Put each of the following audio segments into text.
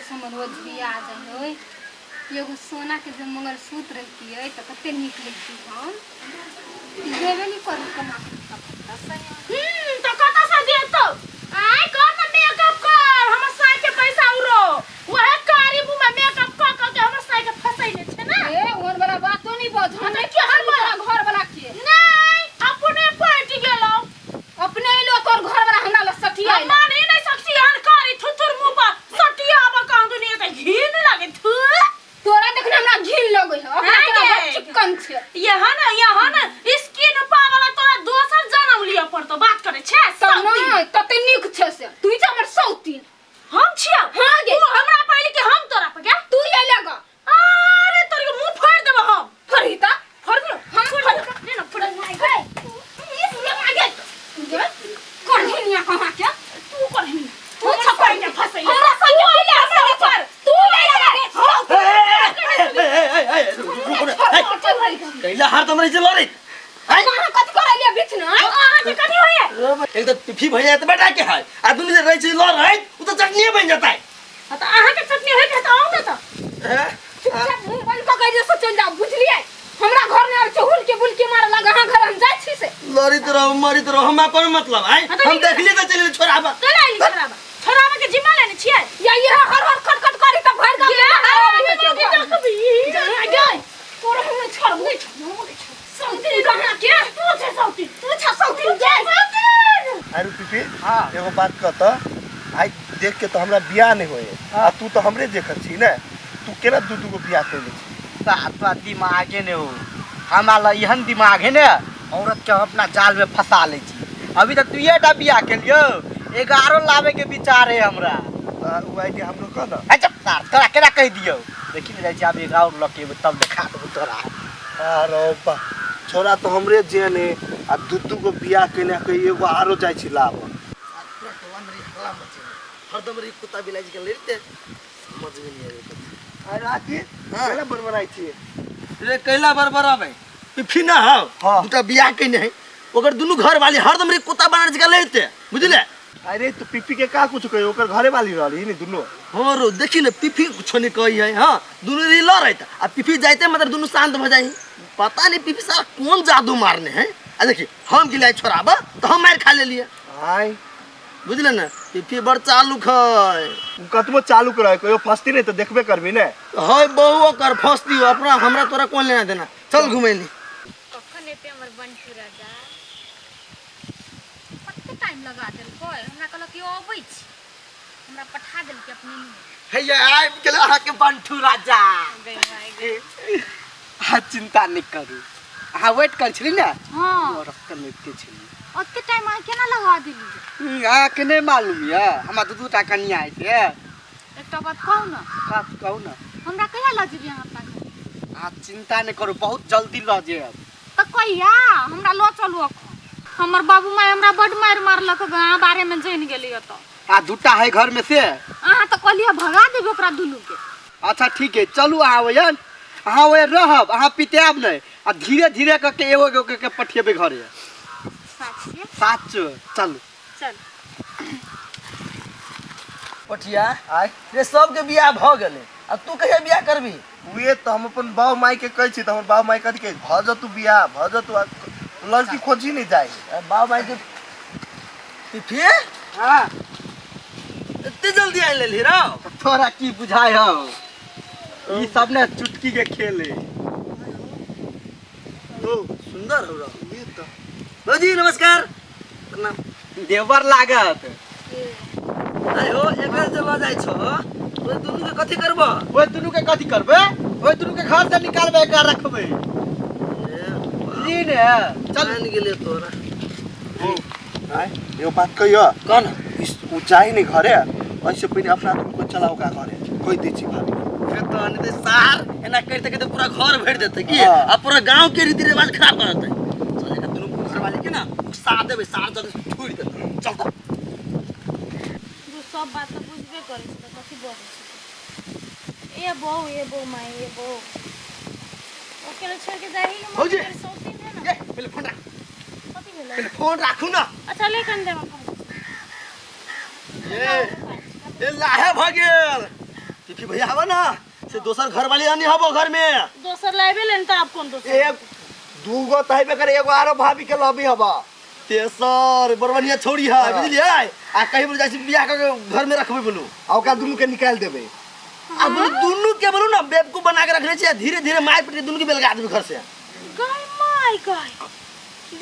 समरोज भी आ जाए एगो सोना के जो मंगलसूत्र रहती है तो कते निक लगती हम देवे नहीं करू कमा तो कता से दे तो आई कौन मेकअप कर हमर साई के पैसा उरो वहे कारी मुंह में मेकअप कर के हमर साई के फसैले छे ना ए ओन वाला बात तो नहीं बोझ हम के हर घर वाला के नहीं अपने पलट गेलो अपने लो तोर घर वाला हमरा ला सटिया माने नहीं सकती हन कारी थुथुर मुंह पर सटिया अब कहूं दुनिया के घिन लागे थु तोरा देखने हमरा घिन लगे है अपना तोरा चिकन छे यहाँ ना स्किन पावला तोरा दोसर जन्म लिया पड़तो बात करे छे सब नहीं तते निक छे से तू जे हमर सौतीन हम छिया हां गे तू हमरा पहले के हम तोरा पे क्या तू ये लगा अरे तोर के मुंह फाड़ देबो हम फरीता फाड़ दो हम फाड़ ले ना फाड़ नहीं गए इसमें आगे करहिनिया कहां के तू करहिनी तू छपाई के फसै हमरा संग ले हमरा पर तू ले लगा कैला हार तमरे से लरे हाय कहां कत करलिए बीच न आहा के कनी होए एकदम पिफी भैया त बेटा के है आदमी जे रह छै लर है उ तो चटनी बन जाता है तो आहा के चटनी है के तो आओ ना तो चुपचाप मुंह बंद क के जे चल जा बुझलिए हमरा घर में चहुल के बुलकी मार लगा हां घर हम जाय छी से लरी तो रहो मरी तो रहो हमरा कोन मतलब है हम देख लिए त चले छोराबा चला ली छोराबा के जिम्मा लेने छिए या ये हर हर खटखट करी त भर गा गए तोरा हम छोड़ नहीं सौती कहां के तू छ सौती जा अरे पिपी हां एगो बात कहत भाई देख के तो हमरा बियाह नहीं होए आ तू तो हमरे देखत छी ना तू केना दू को बियाह कर ले छी तो दिमागे ने हो हमारा यहन दिमाग है ना औरत के अपना जाल में फंसा ले छी अभी तक तू ये टा बियाह के लियो 11 लावे के विचार है हमरा उ आइडिया हमरो कह ना अच्छा तोरा केना कह दियो देखि ले छी अब 11 लके तब दिखा दो तोरा अरे बा छोरा तो हमरे जेने आ दू को बियाह केने के एगो आरो जाय छी लाभ हरदम री कुत्ता बिलाई के लेते समझ में नहीं आवे अरे आके केला बनवाई छी रे कैला बरबरा भाई पिफी ना हो दुटा बियाह के नहीं ओकर दुनु घर वाली हरदम री कुत्ता बना के लेते बुझले अरे तो पिपी के का कुछ कहे ओकर घरे वाली रहली नि दुनु हां रो देखि न पिफी छोने कही है हां दुनु री ल रहता आ पिफी जाते मतलब दुनु शांत भ जाई पता नहीं पिफी सारा कौन जादू मारने हैं आ देखि हम गिलाई छोराबा तो हम मार खा ले लिए हाय बुझले ना पिफी बड़ चालू खय उ कतबो चालू करे कोई फस्ती नहीं तो देखबे करबी ने हाय बहु कर फस्ती अपना हमरा तोरा कौन लेना देना चल घुमेली कखन एते हमर बंटू राजा कते टाइम लगा देल कोई हमरा कहल कि अबै छी हमरा पठा देल कि अपने हैया आबि गेल अहाँ के बंठू राजा आ चिंता नहीं करू अहाँ वेट कर छली ना हां रक्त में के छली ओते टाइम आ केना लगा देली अहाँ के नहीं मालूम है हमरा दू टा कन्या है से एकटा बात कहू ना कहू ना हमरा कहिया ल जेबी अहाँ अपना घर आ चिंता नहीं करू बहुत जल्दी ल जेब त कहिया हमरा ल चलू अखन हमर बाबू माय हमरा बड मार मारलक गां बारे में जान गेलियो त आ दूटा है घर में से अहाँ त कहलिया भगा देबे ओकरा दुलू के अच्छा ठीक है चलू आवयन अहाँ ओए रहब अहाँ पिताब नहीं आ धीरे धीरे करके एगो एगो के पठिएबे घरे साच चलू चल पठिया आय रे सब के बियाह भ गेले आ तू कहिया बियाह करबी उहे तो हम अपन बाऊ माई के कहै छी त हमर बाऊ माई कथि के भ ज तू बियाह भ ज तू लड़की खोजी नहीं जाए बाबू भाई के पिफी हां इतने जल्दी आइ लेली रो तोरा की बुझाय हो ई सब ने चुटकी के खेल है ओ सुंदर हो रो ये तो बाजी नमस्कार प्रणाम देवर लागत अरे हो एकर जला जाय छ ओइ दुनु के कथि करबो ओए दुनु के कथि करबे ओए दुनु के घर से निकालबे का रखबे जी ने चल मान गेले तोरा हाय यो बात कहियो कौन उ जाई नहीं घरे ऐसे पहले अपना तुमको चलाओ का घरे कोई दी छी भाभी फिर तो अने सार एना करते करते पूरा घर भर देते की आ पूरा गांव के रीति रिवाज खराब कर देते चल एक दुनु घर वाले के ना साथ देबे सार जल्दी छोड़ देते चल तो तू सब बात तो बुझबे करे छ त कथि बोले छ ए बो माय ए बो ओकरे छोड़ के जाही हो जे। सौती है ना ए पहले फोन रख कथि भेलै पहले फोन राखू ना अच्छा ले कन दे ए लाहे भ गेल पिपी भैया हवा ना से दोसर घर वाली आनी हबो घर में दोसर लाइबे लेन त आप कौन दोसर एक दूगो तहबे करे एगो आरो भाभी के लबी हबा तेसर बरवनिया छोड़ी है बुझलिए आ कहीं बोल जाई बियाह के घर में रखबे बोलू आ ओकरा दुनू के निकाल देबे अब दुनू के बोलू ना बेवकूफ बना के रखले छी धीरे धीरे मार पिट दुनू के बेलगा देबे घर से गाय माय गाय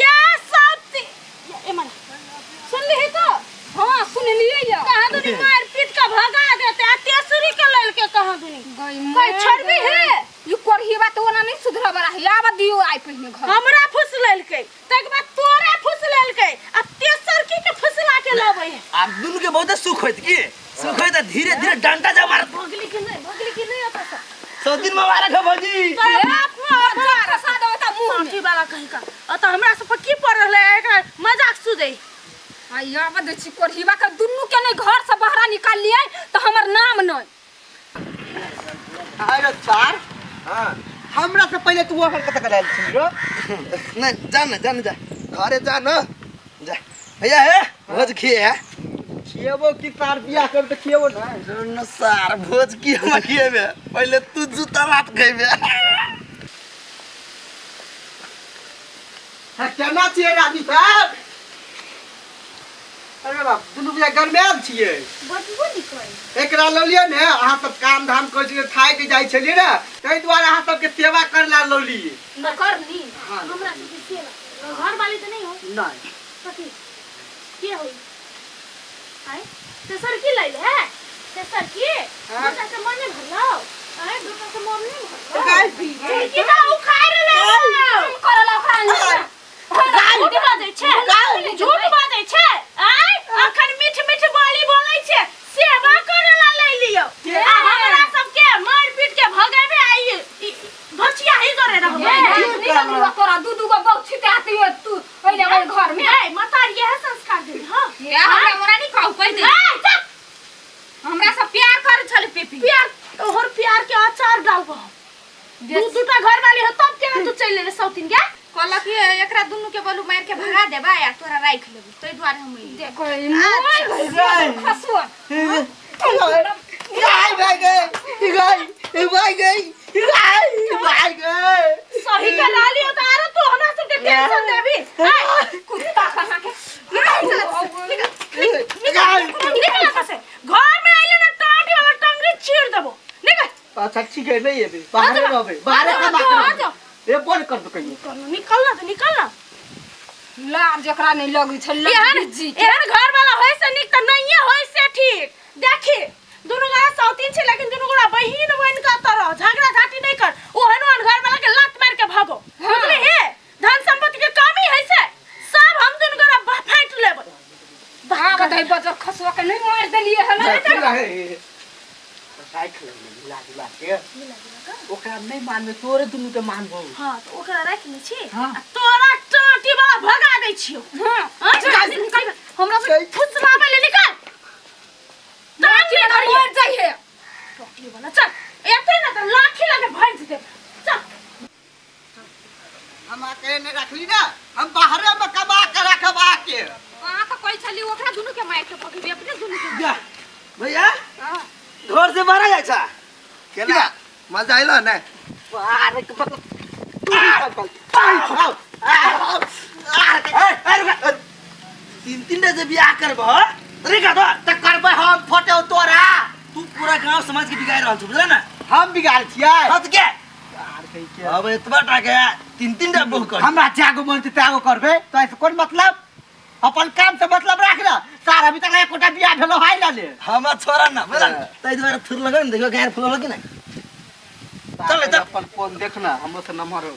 या सब ए मन सुन ली तो हां सुन लिए या कहां दुनी मार पीट का भगा देते आ तेसरी के लेल के कहां दुनी कोई छड़बी है यू करही बात ओना नहीं सुधरा बरा है आब दियो आई पहिने घर हमरा फुस लेल के तक बाद तोरे फुस लेल के आ तेसर के फुसला के लाबै है आ दुनू के बहुत सुख होइत की सुख होइत धीरे धीरे डंडा जा मारत भगली के नहीं आता सब सौ दिन मुबारक है भौजी फसा दो त मुंह में की वाला कहीं का अत हमरा सब पर की पड़ रहले है मजाक सुझै आई आब दे छी करही बा के दुन्नू के नहीं घर से बाहर निकाल लिए तो हमर नाम नहीं अरे चार हां हमरा से पहले तू ओकर कत कराल छी रो नहीं जान जा घरे जा ना जा भैया है भोज खिए है खिएबो की तार बियाह कर त खिएबो ना न सार भोज की हम खिएबे पहले तू जूता लात खइबे है केना छिए रानी साहब अरे बाप दुनू बिया घर में आल छिए बटबो निकल एकरा ल लियो ने अहाँ सब काम धाम कर के खाए के जाय छलिए ना तै द्वारा अहाँ सब के सेवा करला ल लिए न करनी हमरा से सेवा घर वाली तो नहीं हो नहीं कथी के होई आय तेसर की लइले है तेसर की दूसरा से मन नहीं भरलो आय दूसरा से मन नहीं भरलो गाय भी की ना उखाड़ ले करला खान झूठ बाजै छै झूठ बाजै छै आय अखन मीठ मीठ बोली बोलै छै सेवा करला ले लियो आ हमरा सब के मार पीट के भगाबे आई भचिया ही करे रहबे निकल तोरा दू दू गो बहुत छिटाती हो तू पहले ओइ घर में ए मतार यह संस्कार दे हां ये हमरा नहीं कहू कह दे हमरा से प्यार कर छल पीपी प्यार तोहर प्यार के अचार डालबो दूटा घर वाली हो तब केना तू चल ले सौतीन के कहला कि एकरा दुनु के बोलू मार के भगा देबा या तोरा राख लेबू तै द्वारे हम देखो खसुआ गाय भाई गई सही के लाली हो तारो तू हमरा सब के टेंशन देबी कुत्ता खसा के निकल कसे घर में आइले ना टाटी वाला टंगरी चीर देबो निकल अच्छा ठीक है नहीं है बाहर रहबे बाहर आ का जाओ ए बोल कर दो कहीं निकल ना लार जकरा नहीं लगी छ एहन घर वाला होय से निक त नहिए होय से ठीक देखी दुनु गोरा सौतीन छै लेकिन दुनु गोरा बहिन बन का तरह झगड़ा झाटी नहीं कर ओहन घर वाला के लात मार के भागो बुझले हे धन संपत्ति के कमी है से सब हम दुनु गोरा फाइट लेब भाग दई बजर खसुआ के नहीं मार देलिए हला साइकिल मिला दिला के ओकरा नहीं मानबे तोरे दुनु के मानबो हां तो ओकरा राख ले छी हाँ। तोरा टाटी वाला भगा दै छियो हां निकल हमरा से फुसलावे ले निकल टाटी धर मर जाइए टाटी वाला चल एते ना तो लाठी लगे भैंस दे चल हम आके ने रखली ना हम बाहर में कमा के रखबा के आ तो कोई चली ओकरा दुनु के मार के पकड़ी अपने दुनु के भैया घर से बाहर जाय छा केला मजा आइलो ने अरे तीन तीन से बियाह करबो रे का तो करबे हम फोटो तोरा तू पूरा गांव समाज के बिगाड़ रहल छ बुझला ना हम बिगाड़ छियै हत के अब एतबा टा के तीन तीन टा बहु कर हमरा जागो मन ते तागो करबे तो ऐसे कोन मतलब अपन काम से मतलब राख ना सारा अभी तक एक कोटा बियाह भेलो हाय ला ले हम छोरा ना बुझला तै द्वारा थुर लगा न देखो गायर फुल लगे ना चल अपन फोन देखना हमरो से नंबर